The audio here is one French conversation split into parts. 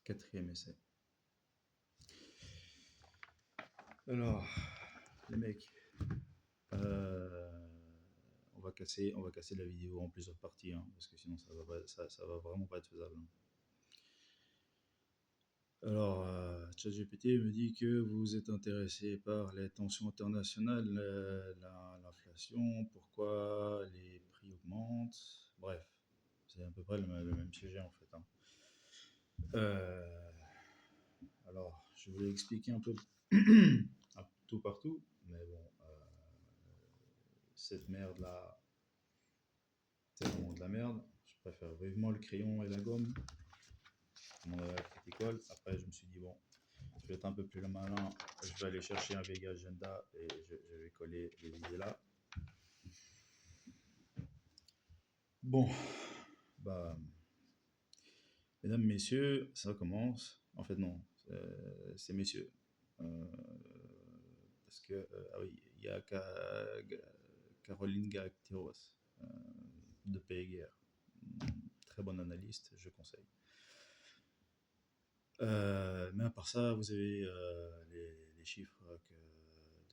Quatrième essai. Alors, les mecs, on va casser la vidéo en plusieurs parties, hein, parce que sinon ça va vraiment pas être faisable. Alors, ChatGPT me dit que vous êtes intéressé par les tensions internationales, l'inflation, pourquoi les prix augmentent. Bref, c'est à peu près le même sujet en fait, hein. Euh, alors, je voulais expliquer un peu tout partout, mais bon, cette merde là, c'est vraiment de la merde. Je préfère vivement le crayon et la gomme. Mon criticole. Après, je me suis dit, bon, je vais être un peu plus malin. Je vais aller chercher un Vega Agenda et je vais coller les idées là. Bon, bah, mesdames, messieurs, ça commence. En fait, non, c'est messieurs. Euh, parce que, ah oui, il y a Caroline Garacteros de PEGR. Très bonne analyste, je conseille. Mais à part ça, vous avez les chiffres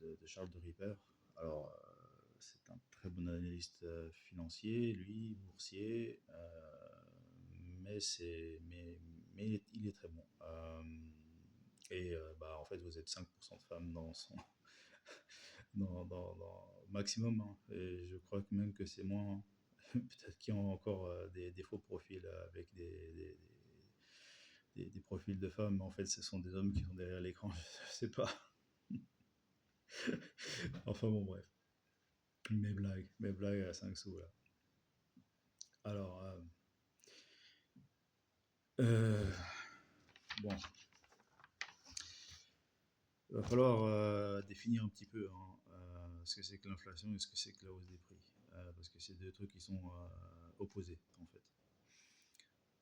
de Charles de Ripper. Alors, c'est un très bon analyste financier, lui, boursier, mais il est très bon. Bah, en fait, vous êtes 5% de femmes dans son dans maximum, hein. Et je crois que même que c'est moins. Peut-être qu'il y a encore des faux profils avec des profils de femmes, mais en fait, ce sont des hommes qui sont derrière l'écran, je sais pas. Enfin bon, bref. Mes blagues à 5 sous, là. Alors, euh, bon, il va falloir définir un petit peu, hein, ce que c'est que l'inflation et ce que c'est que la hausse des prix. Parce que c'est deux trucs qui sont opposés, en fait.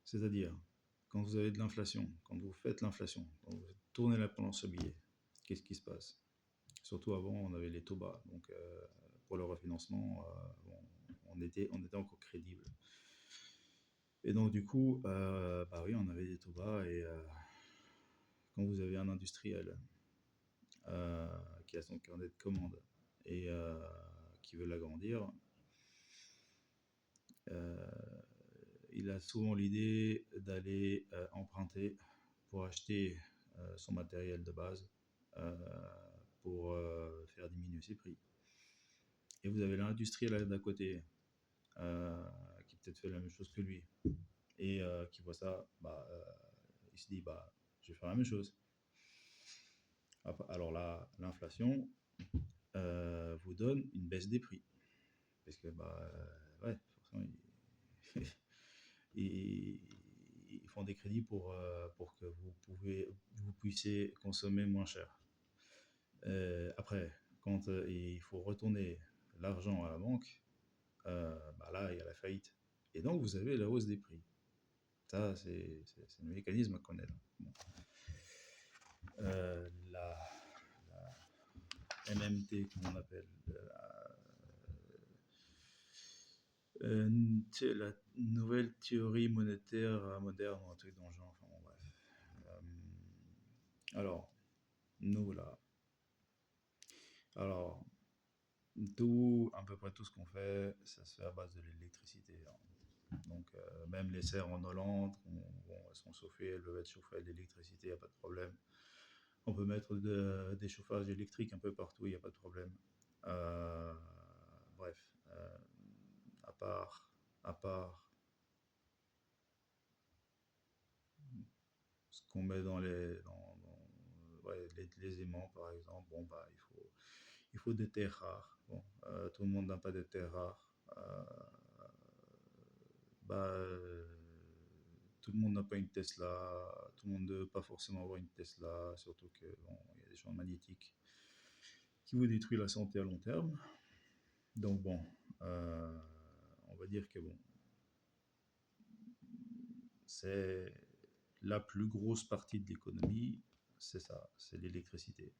C'est-à-dire, quand vous avez de l'inflation, quand vous faites l'inflation, quand vous tournez la balance sur billet, qu'est-ce qui se passe? Surtout avant, on avait les taux bas. Donc, pour le refinancement, on était encore crédible. Et donc, du coup, bah oui, on avait des taux bas. Et quand vous avez un industriel qui a son carnet de commandes et qui veut l'agrandir, euh, il a souvent l'idée d'aller emprunter pour acheter son matériel de base euh, pour faire diminuer ses prix. Et vous avez l'industriel d'à côté qui peut-être fait la même chose que lui et qui voit ça, bah, il se dit bah, je vais faire la même chose. Alors là, l'inflation vous donne une baisse des prix. Parce que, bah, ouais, forcément, ils, ils font des crédits pour que vous puissiez consommer moins cher. Après, quand il faut retourner l'argent à la banque, bah là, il y a la faillite. Et donc, vous avez la hausse des prix. Ça, c'est le mécanisme à connaître. Bon. La MMT, comme on appelle, la nouvelle théorie monétaire moderne, un truc dans le genre, enfin bon, bref. Alors, nous là. Alors, à peu près tout ce qu'on fait, ça se fait à base de l'électricité, hein. Donc, même les serres en Hollande, bon, elles sont chauffées, elles peuvent être chauffées à l'électricité, il n'y a pas de problème. On peut mettre des chauffages électriques un peu partout, il n'y a pas de problème. Euh, Bref, à à part ce qu'on met ouais, les aimants par exemple, bon bah il faut des terres rares. Bon, tout le monde n'a pas de terres rares. Bah, tout le monde n'a pas une Tesla, tout le monde ne veut pas forcément avoir une Tesla, surtout que bon, il y a des champs magnétiques qui vous détruisent la santé à long terme. Donc bon, on va dire que bon, c'est la plus grosse partie de l'économie, c'est ça, c'est l'électricité.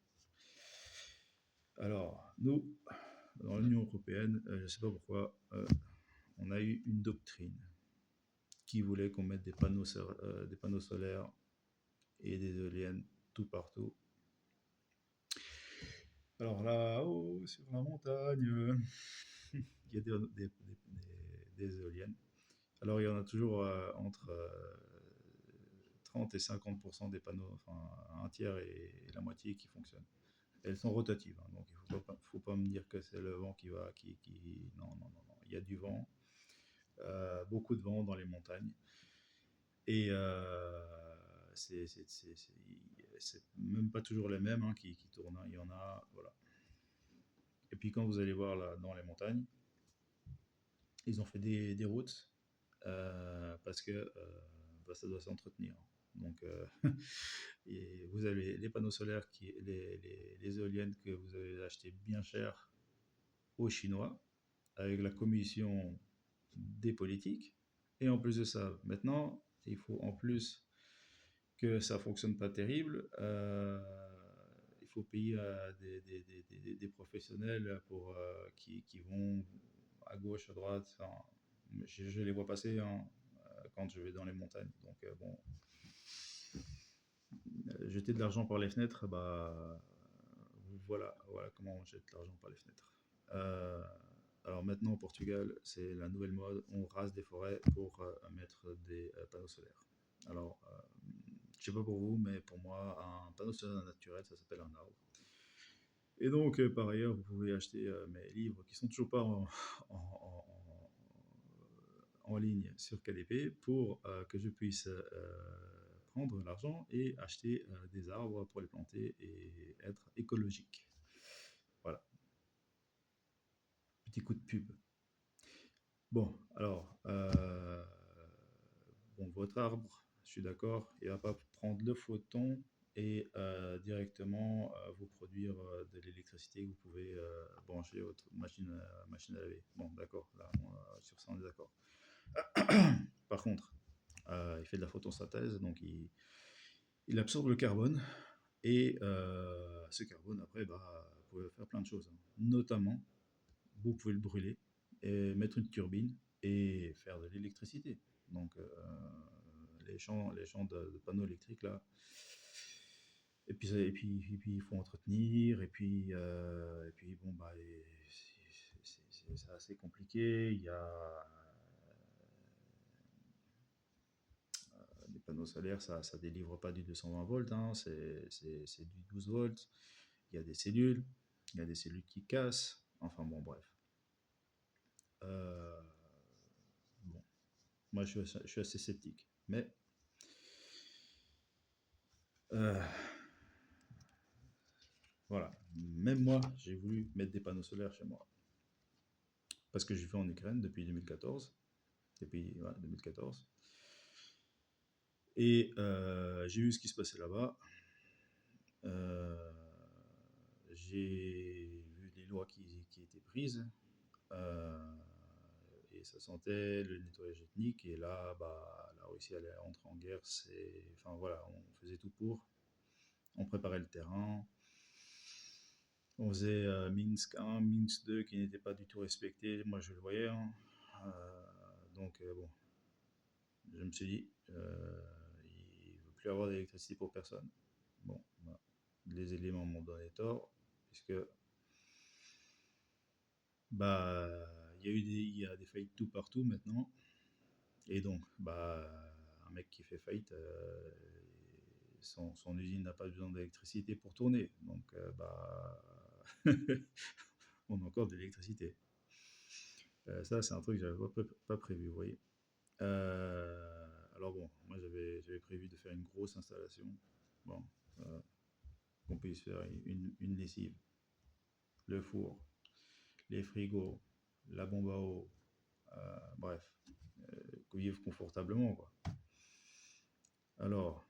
Alors, nous, dans l'Union européenne, je ne sais pas pourquoi, on a eu une doctrine qui voulait qu'on mette des panneaux solaires et des éoliennes tout partout. Alors là-haut, sur la montagne, il y a des éoliennes. Alors il y en a toujours entre 30 et 50% des panneaux, enfin un tiers et la moitié qui fonctionnent. Elles sont rotatives, hein, donc il ne faut pas me dire que c'est le vent qui va... Non, non, non, non. Il y a du vent, beaucoup de vent dans les montagnes. Et c'est même pas toujours les mêmes hein, qui tournent. Hein. Il y en a, voilà. Et puis quand vous allez voir là dans les montagnes, ils ont fait des routes parce que bah, ça doit s'entretenir. Donc et vous avez les panneaux solaires, les éoliennes que vous avez achetées bien cher aux Chinois, avec la commission des politiques. Et en plus de ça, maintenant, il faut en plus que ça fonctionne pas terrible, il faut payer des professionnels pour, qui vont à gauche, à droite. Enfin, je les vois passer hein, quand je vais dans les montagnes. Donc bon, jeter de l'argent par les fenêtres, bah voilà comment on jette de l'argent par les fenêtres. Euh, alors maintenant au Portugal, c'est la nouvelle mode, on rase des forêts pour mettre des panneaux solaires. Alors, je sais pas pour vous, mais pour moi, un panneau solaire naturel, ça s'appelle un arbre. Et donc, par ailleurs, vous pouvez acheter mes livres qui sont toujours pas en, en ligne sur KDP pour que je puisse prendre l'argent et acheter des arbres pour les planter et être écologique. Voilà, petit coup de pub. Bon, alors, bon, votre arbre, je suis d'accord, il ne va pas prendre le photon et directement vous produire de l'électricité que vous pouvez brancher votre machine à laver. Bon, d'accord, là, sur ça, on est d'accord. Par contre, il fait de la photosynthèse, donc il absorbe le carbone et ce carbone, après, bah, vous pouvez faire plein de choses. Hein. Notamment, vous pouvez le brûler et mettre une turbine et faire de l'électricité. Donc, les champs de panneaux électriques là. Et puis il faut entretenir. Et puis bon bah c'est assez compliqué. Il y a les panneaux solaires, ça délivre pas du 220 volts, hein, c'est du 12 volts. Il y a des cellules qui cassent. Enfin bon bref. Euh, bon, moi je suis assez sceptique, mais euh, voilà. Même moi, j'ai voulu mettre des panneaux solaires chez moi. Parce que je vis en Ukraine depuis 2014. Depuis ouais, 2014. Et j'ai vu ce qui se passait là-bas. Euh, j'ai vu les lois qui étaient prises. Euh, et ça sentait le nettoyage ethnique. Et là, bah, la Russie allait entrer en guerre. Enfin voilà, on faisait tout pour. On préparait le terrain. On faisait Minsk 1, Minsk 2 qui n'était pas du tout respecté. Moi, je le voyais. Hein. Donc, bon, je me suis dit, il ne veut plus avoir d'électricité pour personne. Bon, voilà. Les éléments m'ont donné tort, puisque bah, il y a des faillites tout partout maintenant. Et donc, bah, un mec qui fait faillite, son usine n'a pas besoin d'électricité pour tourner. Donc, bah, on a encore de l'électricité. Ça, c'est un truc que j'avais pas prévu, vous voyez. Alors bon, moi j'avais prévu de faire une grosse installation. Bon, qu'on puisse faire une lessive, le four, les frigos, la bombe à eau, bref, vivre confortablement quoi. Alors,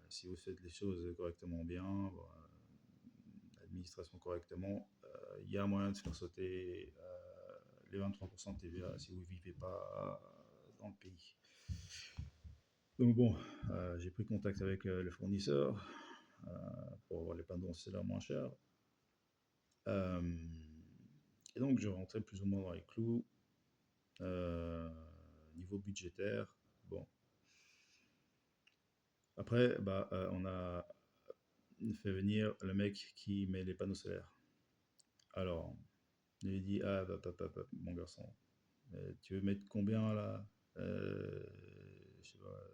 si vous faites les choses correctement bien, bon, l'administration correctement, il y a moyen de faire sauter les 23% de TVA si vous ne vivez pas dans le pays. Donc bon, j'ai pris contact avec le fournisseur pour avoir les panneaux solaires moins chers. Et donc je rentrais plus ou moins dans les clous. niveau budgétaire, bon. Après, on a fait venir le mec qui met les panneaux solaires. Alors, je lui ai dit, ah, mon garçon, tu veux mettre combien là? Je sais pas,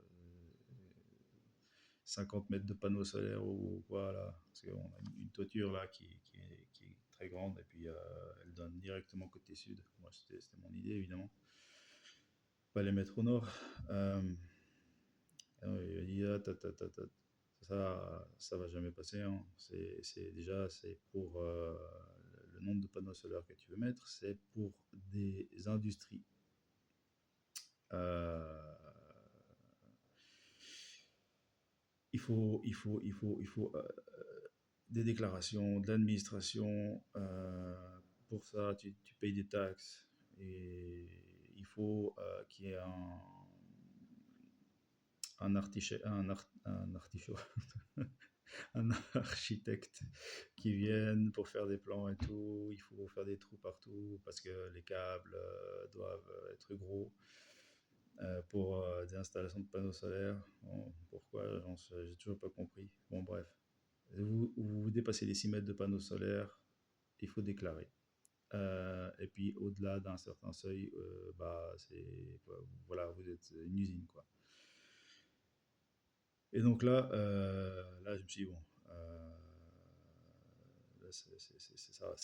50 mètres de panneaux solaires ou quoi là? Parce qu'on a une toiture là qui est très grande et puis elle donne directement côté sud. Moi, c'était mon idée évidemment. Pas les mettre au nord. Il a dit, ah, ça va jamais passer, hein. C'est pour le nombre de panneaux solaires que tu veux mettre, c'est pour des industries. Euh, il faut des déclarations, de l'administration. Pour ça, tu payes des taxes et il faut qu'il y ait un artichaut, un architecte qui vienne pour faire des plans et tout. Il faut faire des trous partout parce que les câbles doivent être gros pour des installations de panneaux solaires. Bon, pourquoi? J'ai toujours pas compris. Bon, bref. Vous dépassez les 6 mètres de panneaux solaires, il faut déclarer. Et puis au-delà d'un certain seuil, voilà, vous êtes une usine, quoi. Et donc là, je me suis dit, bon, là, c'est ça,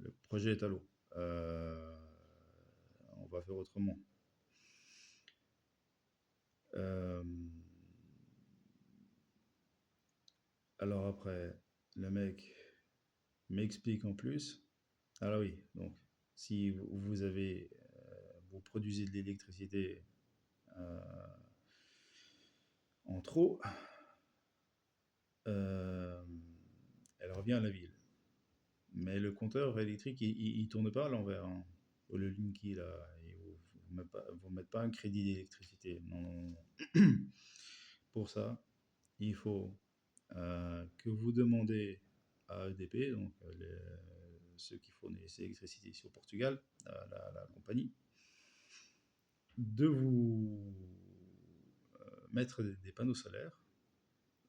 le projet est à l'eau. On va faire autrement. Euh, alors après, le mec m'explique en plus. Alors oui, donc si vous produisez de l'électricité euh, en trop, elle revient à la ville. Mais le compteur électrique, il tourne pas à l'envers, hein. Le Linky, là, vous mettez pas un crédit d'électricité. Non, non, non. Pour ça, il faut que vous demandez à EDP, donc ceux qui fournissent l'électricité ici au Portugal, la compagnie, de vous mettre des panneaux solaires.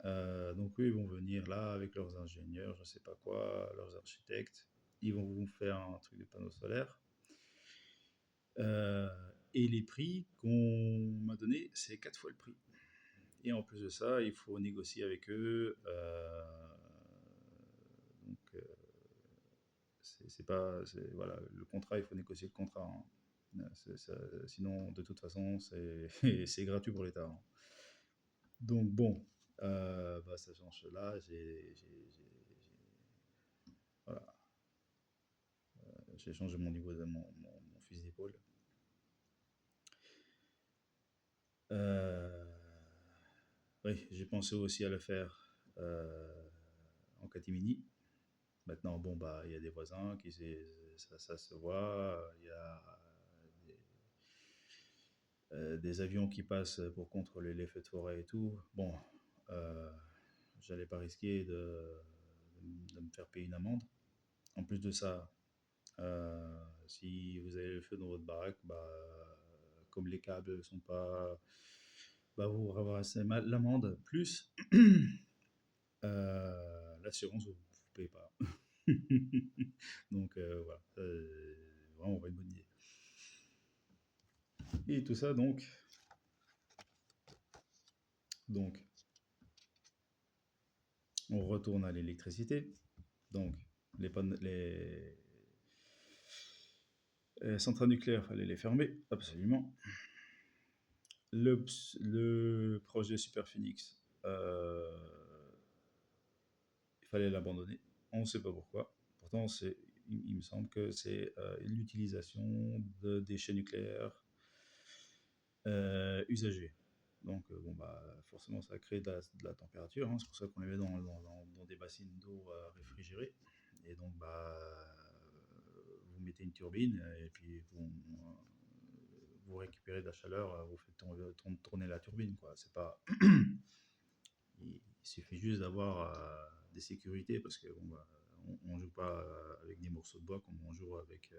Donc eux, ils vont venir là avec leurs ingénieurs, je ne sais pas quoi, leurs architectes. Ils vont vous faire un truc de panneaux solaires. Et les prix qu'on m'a donné, c'est 4 fois le prix. Et en plus de ça, il faut négocier avec eux. Donc, voilà, le contrat, il faut négocier le contrat, hein. Sinon, de toute façon, c'est gratuit pour l'État, hein. Donc bon, ça change là. Voilà, j'ai changé mon niveau de mon fusil d'épaule. Oui, j'ai pensé aussi à le faire en catimini. Maintenant, bon, il y a des voisins ça se voit. Il y a des avions qui passent pour contrôler les feux de forêt et tout. Bon, euh, j'allais pas risquer de me faire payer une amende. En plus de ça, si vous avez le feu dans votre baraque, comme les câbles ne sont pas, vous ramassez mal l'amende. Plus l'assurance, vous ne payez pas. Donc voilà, vraiment pas une bonne idée. Et tout ça, donc on retourne à l'électricité. Donc les centrales nucléaires, il fallait les fermer, absolument. Le projet Super Phoenix, il fallait l'abandonner. On ne sait pas pourquoi. Pourtant, il me semble que c'est l'utilisation de déchets nucléaires usagés. Donc, forcément, ça crée de la température, hein. C'est pour ça qu'on les met dans des bassines d'eau réfrigérées. Et donc, vous mettez une turbine et puis vous récupérez de la chaleur, vous faites tourner la turbine, quoi. C'est pas. Il suffit juste d'avoir des sécurités parce que on joue pas avec des morceaux de bois comme on joue avec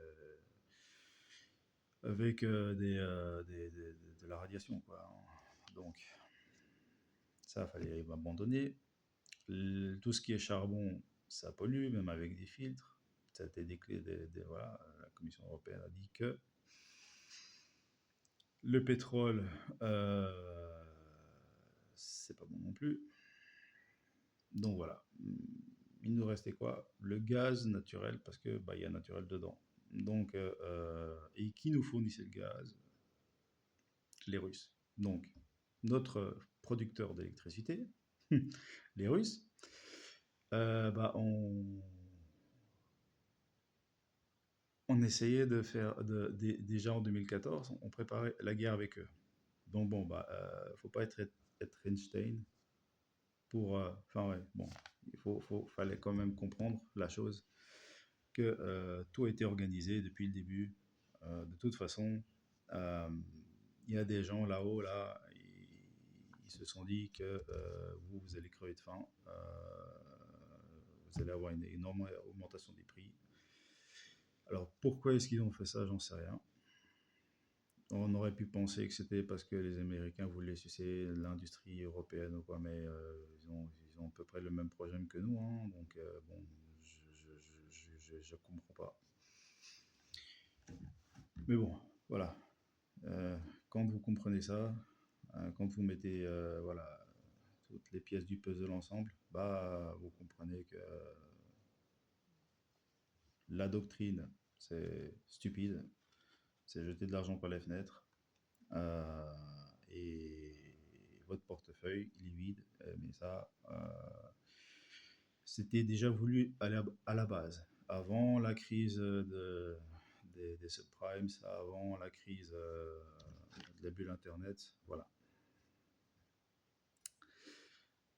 avec de la radiation, quoi. Donc, ça, fallait abandonner. Tout ce qui est charbon, ça pollue, même avec des filtres. Ça a été voilà, la Commission européenne a dit que le pétrole, c'est pas bon non plus. Donc voilà. Il nous restait quoi? Le gaz naturel, parce que bah, il y a naturel dedans. Donc, et qui nous fournissait le gaz? Les Russes. Donc, notre producteur d'électricité, les Russes, bah, on essayait de faire, déjà en 2014, on préparait la guerre avec eux. Donc bon, bah, faut pas être Einstein pour, enfin ouais, bon, fallait quand même comprendre la chose que tout a été organisé depuis le début. De toute façon, euh, il y a des gens là-haut, là, ils se sont dit que vous allez crever de faim, vous allez avoir une énorme augmentation des prix. Alors pourquoi est-ce qu'ils ont fait ça? J'en sais rien. On aurait pu penser que c'était parce que les Américains voulaient sucer l'industrie européenne ou quoi, mais ils ont à peu près le même problème que nous, hein, donc bon, je comprends pas. Mais bon, voilà. Quand vous comprenez ça, quand vous mettez voilà, toutes les pièces du puzzle ensemble, bah, vous comprenez que la doctrine, c'est stupide, c'est jeter de l'argent par les fenêtres, euh, et votre portefeuille, il est vide, mais ça, c'était déjà voulu à la base, avant la crise des subprimes, avant la crise de la bulle Internet, voilà.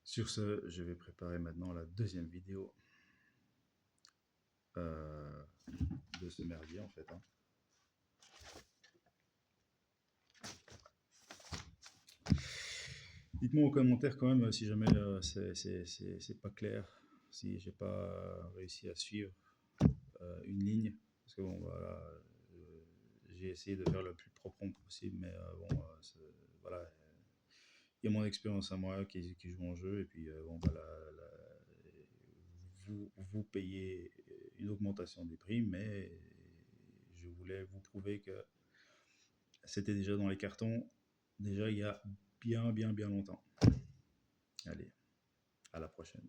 Sur ce, je vais préparer maintenant la deuxième vidéo euh, de ce merdier en fait, hein. Dites-moi en commentaire quand même si jamais c'est pas clair, si j'ai pas réussi à suivre une ligne, parce que bon voilà, j'ai essayé de faire le plus propre possible, mais bon voilà, il y a mon expérience à moi qui joue en jeu, et puis bon voilà, vous payez une augmentation des prix, mais je voulais vous prouver que c'était déjà dans les cartons, déjà il y a bien longtemps. Allez, à la prochaine.